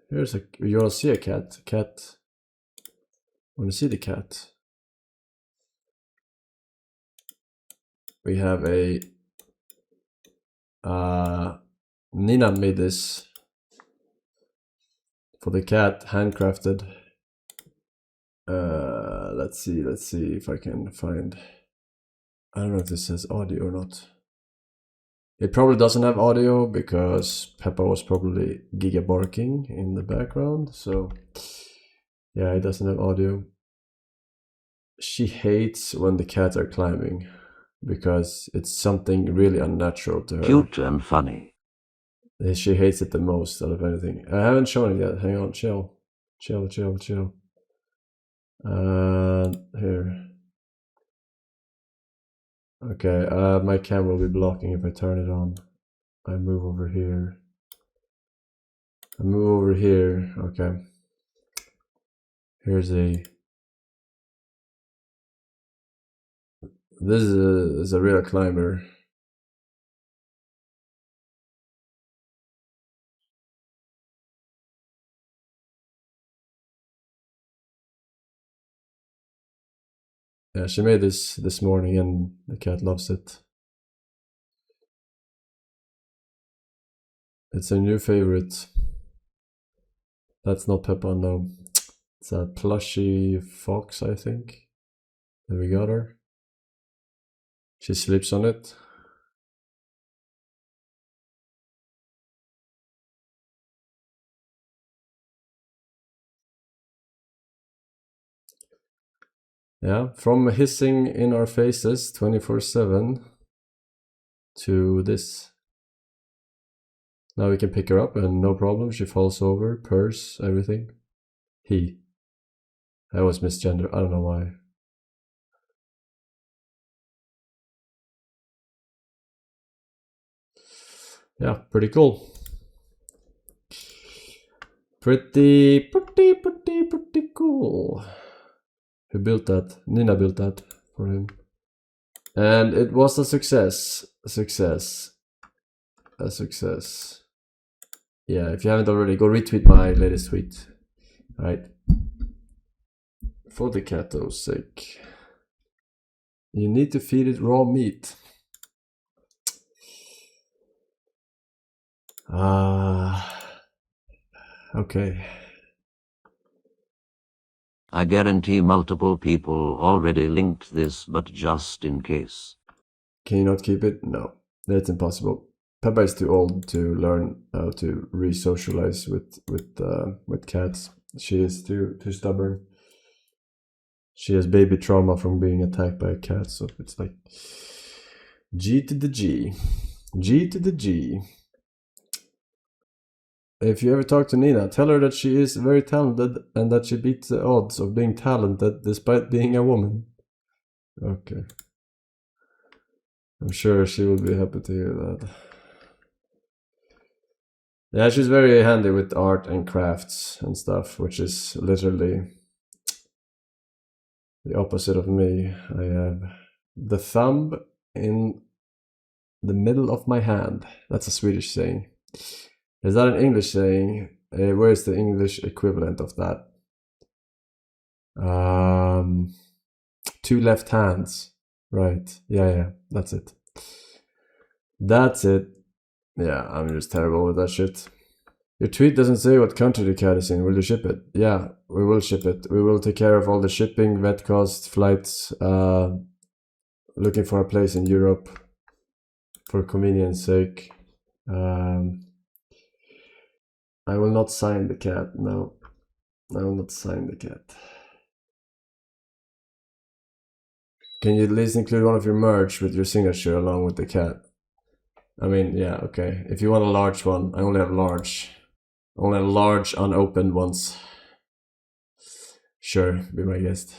Here's a. You wanna see a cat? Cat. Wanna see the cat? We have a. Nina made this for the cat, handcrafted. Let's see if I can find. I don't know if this has audio or not. It probably doesn't have audio because Peppa was probably giga barking in the background. So yeah, it doesn't have audio. She hates when the cats are climbing because it's something really unnatural to her. Cute and funny. She hates it the most out of anything. I haven't shown it yet. Hang on, chill. Chill. Here. Okay, my camera will be blocking if I turn it on. I move over here. Okay. Here's a... This is a real climber. Yeah, she made this morning and the cat loves it. It's a new favorite. That's not Peppa, no. It's a plushy fox, I think. There we got her. She sleeps on it. Yeah, from hissing in our faces 24/7 to this. Now we can pick her up and no problem, she falls over, purse, everything. He. I was misgender, I don't know why. Yeah, pretty cool. Pretty cool. Who built that? Nina built that for him. And it was a success. A success. Yeah, if you haven't already, go retweet my latest tweet. Alright. For the cat's sake. You need to feed it raw meat. Okay. I guarantee multiple people already linked this, but just in case. Can you not keep it? No, that's impossible. Peppa is too old to learn how to re-socialize with cats. She is too stubborn. She has baby trauma from being attacked by a cat, so it's like G to the G. G to the G. If you ever talk to Nina, tell her that she is very talented and that she beats the odds of being talented despite being a woman. Okay. I'm sure she will be happy to hear that. Yeah, she's very handy with art and crafts and stuff, which is literally the opposite of me. I have the thumb in the middle of my hand. That's a Swedish saying. Is that an English saying? Where is the English equivalent of that? 2 left hands. Right. Yeah. That's it. Yeah, I'm just terrible with that shit. Your tweet doesn't say what country the cat is in. Will you ship it? Yeah, we will ship it. We will take care of all the shipping, vet costs, flights. Looking for a place in Europe for convenience sake. I will not sign the cat, no. I will not sign the cat. Can you at least include one of your merch with your signature along with the cat? I mean, yeah, okay. If you want a large one, I only have large. Only have large unopened ones. Sure, be my guest.